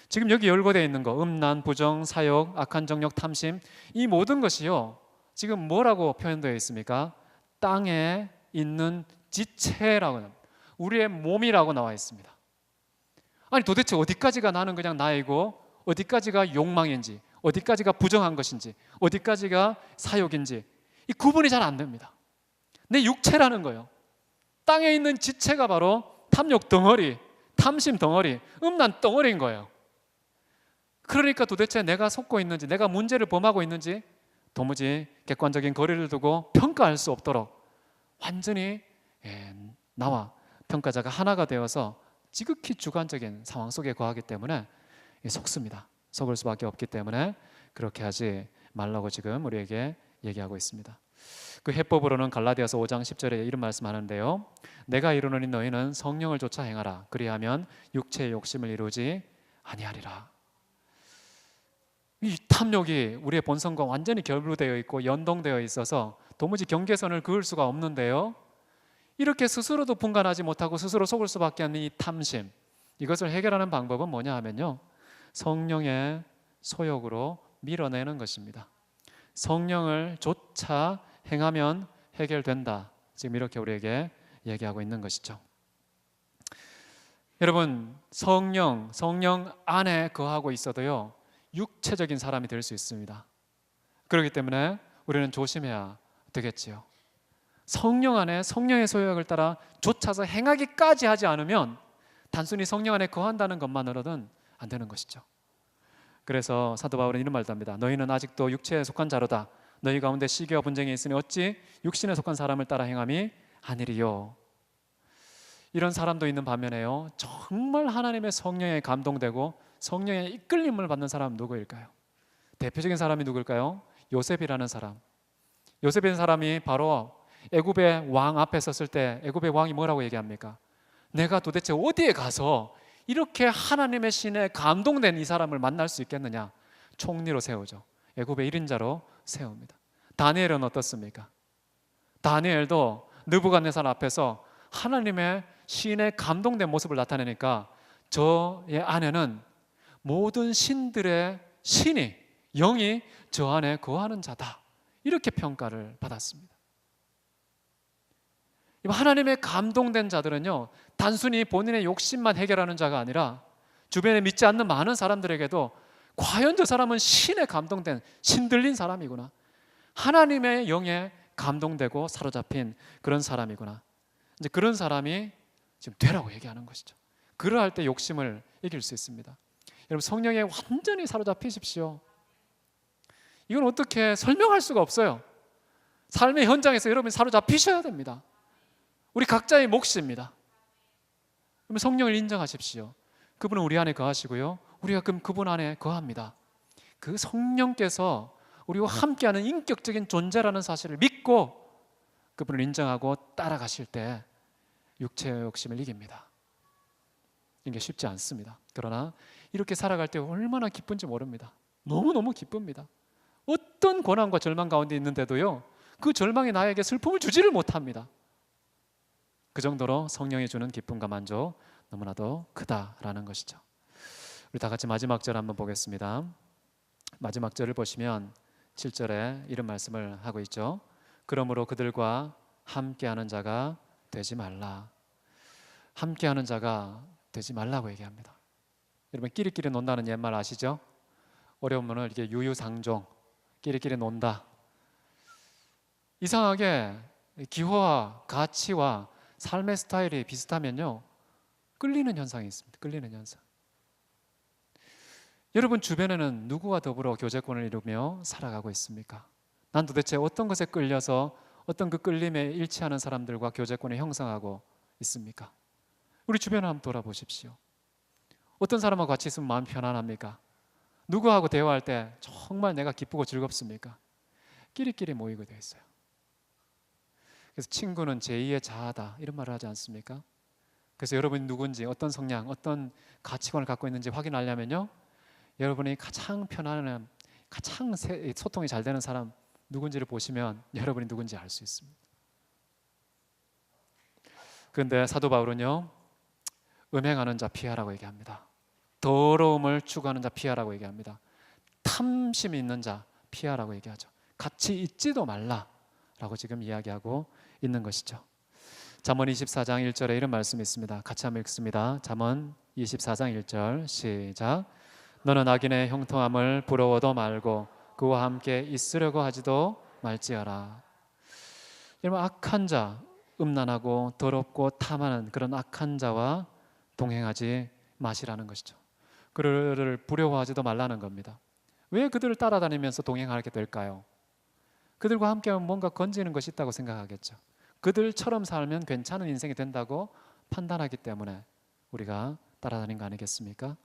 지금 여기 열거되어 있는 거, 음란, 부정, 사욕, 악한 정욕, 탐심, 이 모든 것이요, 지금 뭐라고 표현되어 있습니까? 땅에 있는 지체라고 합니다. 우리의 몸이라고 나와 있습니다. 아니, 도대체 어디까지가 나는 그냥 나이고, 어디까지가 욕망인지, 어디까지가 부정한 것인지, 어디까지가 사욕인지, 이 구분이 잘 안 됩니다. 내 육체라는 거예요. 땅에 있는 지체가 바로 탐욕 덩어리, 탐심 덩어리, 음란 덩어리인 거예요. 그러니까 도대체 내가 속고 있는지, 내가 문제를 범하고 있는지 도무지 객관적인 거리를 두고 평가할 수 없도록 완전히 나와 평가자가 하나가 되어서 지극히 주관적인 상황 속에 거하기 때문에 속습니다. 속을 수밖에 없기 때문에 그렇게 하지 말라고 지금 우리에게 얘기하고 있습니다. 그 해법으로는 갈라디아서 5장 10절에 이런 말씀하는데요, 내가 이르노니 너희는 성령을 쫓아 행하라. 그리하면 육체의 욕심을 이루지 아니하리라. 이 탐욕이 우리의 본성과 완전히 결부되어 있고 연동되어 있어서 도무지 경계선을 그을 수가 없는데요, 이렇게 스스로도 분간하지 못하고 스스로 속을 수밖에 없는 이 탐심, 이것을 해결하는 방법은 뭐냐 하면요, 성령의 소욕으로 밀어내는 것입니다. 성령을 쫓아 행하면 해결된다, 지금 이렇게 우리에게 얘기하고 있는 것이죠. 여러분, 성령 안에 거하고 있어도요, 육체적인 사람이 될 수 있습니다. 그렇기 때문에 우리는 조심해야 되겠지요. 성령 안에 성령의 소욕을 따라 쫓아서 행하기까지 하지 않으면 단순히 성령 안에 거한다는 것만으로는 안 되는 것이죠. 그래서 사도 바울은 이런 말도 합니다. 너희는 아직도 육체에 속한 자로다. 너희 가운데 시기와 분쟁이 있으니 어찌 육신에 속한 사람을 따라 행함이 아니리요. 이런 사람도 있는 반면에요, 정말 하나님의 성령에 감동되고 성령의 이끌림을 받는 사람은 누구일까요? 대표적인 사람이 누구일까요? 요셉이라는 사람. 요셉이라는 사람이 바로 애굽의 왕 앞에 섰을 때 애굽의 왕이 뭐라고 얘기합니까? 내가 도대체 어디에 가서 이렇게 하나님의 신에 감동된 이 사람을 만날 수 있겠느냐? 총리로 세우죠. 애굽의 1인자로 세웁니다. 다니엘은 어떻습니까? 다니엘도 느부갓네살 앞에서 하나님의 신에 감동된 모습을 나타내니까 저의 안에는 모든 신들의 신이, 영이 저 안에 거하는 자다, 이렇게 평가를 받았습니다. 하나님의 감동된 자들은요, 단순히 본인의 욕심만 해결하는 자가 아니라 주변에 믿지 않는 많은 사람들에게도 과연 저 사람은 신에 감동된, 신들린 사람이구나, 하나님의 영에 감동되고 사로잡힌 그런 사람이구나, 이제 그런 사람이 지금 되라고 얘기하는 것이죠. 그러할 때 욕심을 이길 수 있습니다. 여러분, 성령에 완전히 사로잡히십시오. 이건 어떻게 설명할 수가 없어요. 삶의 현장에서 여러분이 사로잡히셔야 됩니다. 우리 각자의 몫입니다. 그러면 성령을 인정하십시오. 그분은 우리 안에 거하시고요, 우리가 그럼 그분 안에 거합니다. 그 성령께서 우리와 함께하는 인격적인 존재라는 사실을 믿고 그분을 인정하고 따라가실 때 육체의 욕심을 이깁니다. 이게 쉽지 않습니다. 그러나 이렇게 살아갈 때 얼마나 기쁜지 모릅니다. 너무너무 기쁩니다. 어떤 고난과 절망 가운데 있는데도요, 그 절망이 나에게 슬픔을 주지를 못합니다. 그 정도로 성령이 주는 기쁨과 만족 너무나도 크다라는 것이죠. 우리 다 같이 마지막 절 한번 보겠습니다. 마지막 절을 보시면 7절에 이런 말씀을 하고 있죠. 그러므로 그들과 함께하는 자가 되지 말라. 함께하는 자가 되지 말라고 얘기합니다. 여러분, 끼리끼리 논다는 옛말 아시죠? 어려우면 이렇게 유유상종, 끼리끼리 논다. 이상하게 기호와 가치와 삶의 스타일이 비슷하면요, 끌리는 현상이 있습니다. 끌리는 현상. 여러분 주변에는 누구와 더불어 교제권을 이루며 살아가고 있습니까? 난 도대체 어떤 것에 끌려서 어떤 그 끌림에 일치하는 사람들과 교제권을 형성하고 있습니까? 우리 주변을 한번 돌아보십시오. 어떤 사람하고 같이 있으면 마음이 편안합니까? 누구하고 대화할 때 정말 내가 기쁘고 즐겁습니까? 끼리끼리 모이게 되어 있어요. 그래서 친구는 제2의 자아다, 이런 말을 하지 않습니까? 그래서 여러분이 누군지, 어떤 성향, 어떤 가치관을 갖고 있는지 확인하려면요, 여러분이 가장 편안한, 가장 소통이 잘 되는 사람 누군지를 보시면 여러분이 누군지 알 수 있습니다. 그런데 사도 바울은요, 음행하는 자 피하라고 얘기합니다. 더러움을 추구하는 자 피하라고 얘기합니다. 탐심이 있는 자 피하라고 얘기하죠. 같이 있지도 말라라고 지금 이야기하고 있는 것이죠. 잠언 24장 1절에 이런 말씀이 있습니다. 같이 한번 읽습니다. 잠언 24장 1절 시작. 너는 악인의 형통함을 부러워도 말고 그와 함께 있으려고 하지도 말지어라. 여러분, 악한 자, 음란하고 더럽고 탐하는 그런 악한 자와 동행하지 마시라는 것이죠. 그를 부러워하지도 말라는 겁니다. 왜 그들을 따라다니면서 동행하게 될까요? 그들과 함께하면 뭔가 건지는 것이 있다고 생각하겠죠. 그들처럼 살면 괜찮은 인생이 된다고 판단하기 때문에 우리가 따라다니는 거 아니겠습니까?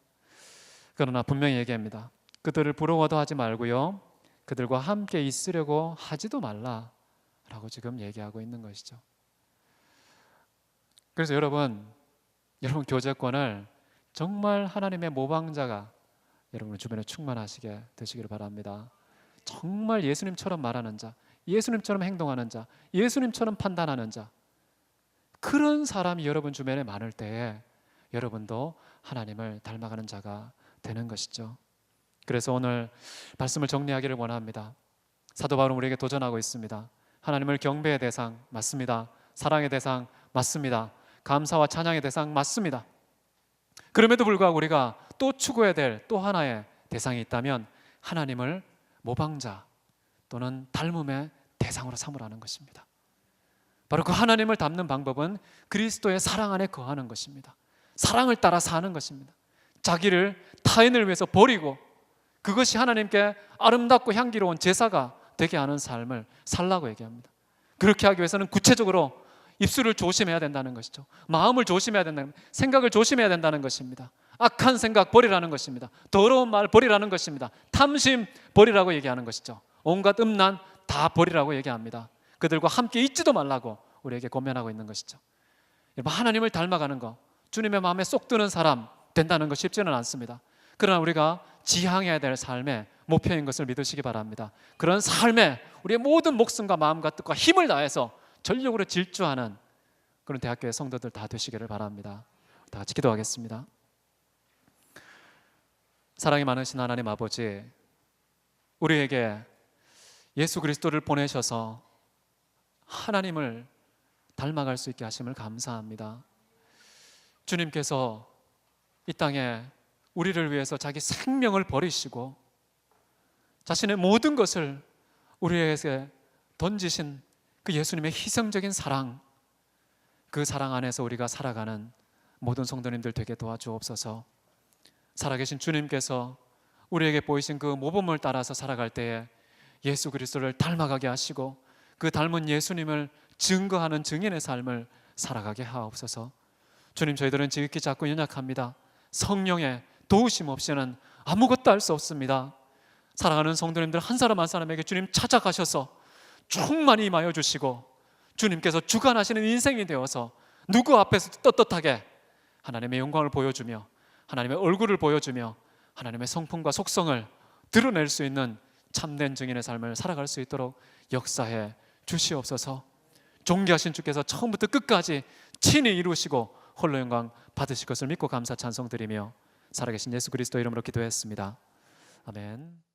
그러나 분명히 얘기합니다. 그들을 부러워도 하지 말고요, 그들과 함께 있으려고 하지도 말라라고 지금 얘기하고 있는 것이죠. 그래서 여러분 교제권을 정말 하나님의 모방자가 여러분 주변에 충만하시게 되시기를 바랍니다. 정말 예수님처럼 말하는 자, 예수님처럼 행동하는 자, 예수님처럼 판단하는 자, 그런 사람이 여러분 주변에 많을 때에 여러분도 하나님을 닮아가는 자가 되는 것이죠. 그래서 오늘 말씀을 정리하기를 원합니다. 사도 바울은 우리에게 도전하고 있습니다. 하나님을 경배의 대상 맞습니다. 사랑의 대상 맞습니다. 감사와 찬양의 대상 맞습니다. 그럼에도 불구하고 우리가 또 추구해야 될 또 하나의 대상이 있다면 하나님을 모방자 또는 닮음의 대상으로 삼으라는 것입니다. 바로 그 하나님을 닮는 방법은 그리스도의 사랑 안에 거하는 것입니다. 사랑을 따라 사는 것입니다. 자기를 타인을 위해서 버리고 그것이 하나님께 아름답고 향기로운 제사가 되게 하는 삶을 살라고 얘기합니다. 그렇게 하기 위해서는 구체적으로 입술을 조심해야 된다는 것이죠. 마음을 조심해야 된다는, 생각을 조심해야 된다는 것입니다. 악한 생각 버리라는 것입니다. 더러운 말 버리라는 것입니다. 탐심 버리라고 얘기하는 것이죠. 온갖 음란 다 버리라고 얘기합니다. 그들과 함께 있지도 말라고 우리에게 권면하고 있는 것이죠. 여러분, 하나님을 닮아가는 것, 주님의 마음에 쏙 드는 사람 된다는 것 쉽지는 않습니다. 그러나 우리가 지향해야 될 삶의 목표인 것을 믿으시기 바랍니다. 그런 삶에 우리의 모든 목숨과 마음과 뜻과 힘을 다해서 전력으로 질주하는 그런 대학교의 성도들 다 되시기를 바랍니다. 다 같이 기도하겠습니다. 사랑이 많으신 하나님 아버지, 우리에게 예수 그리스도를 보내셔서 하나님을 닮아갈 수 있게 하심을 감사합니다. 주님께서 이 땅에 우리를 위해서 자기 생명을 버리시고 자신의 모든 것을 우리에게 던지신 그 예수님의 희생적인 사랑, 그 사랑 안에서 우리가 살아가는 모든 성도님들 되게 도와주옵소서. 살아계신 주님께서 우리에게 보이신 그 모범을 따라서 살아갈 때에 예수 그리스도를 닮아가게 하시고 그 닮은 예수님을 증거하는 증인의 삶을 살아가게 하옵소서. 주님, 저희들은 지극히 작고 연약합니다. 성령의 도우심 없이는 아무것도 할 수 없습니다. 사랑하는 성도님들 한 사람 한 사람에게 주님 찾아가셔서 충만히 임하여 주시고 주님께서 주관하시는 인생이 되어서 누구 앞에서 떳떳하게 하나님의 영광을 보여주며 하나님의 얼굴을 보여주며 하나님의 성품과 속성을 드러낼 수 있는 참된 증인의 삶을 살아갈 수 있도록 역사해 주시옵소서. 존귀하신 주께서 처음부터 끝까지 친히 이루시고 홀로 영광 받으실 것을 믿고 감사 찬송 드리며 살아계신 예수 그리스도 이름으로 기도했습니다. 아멘.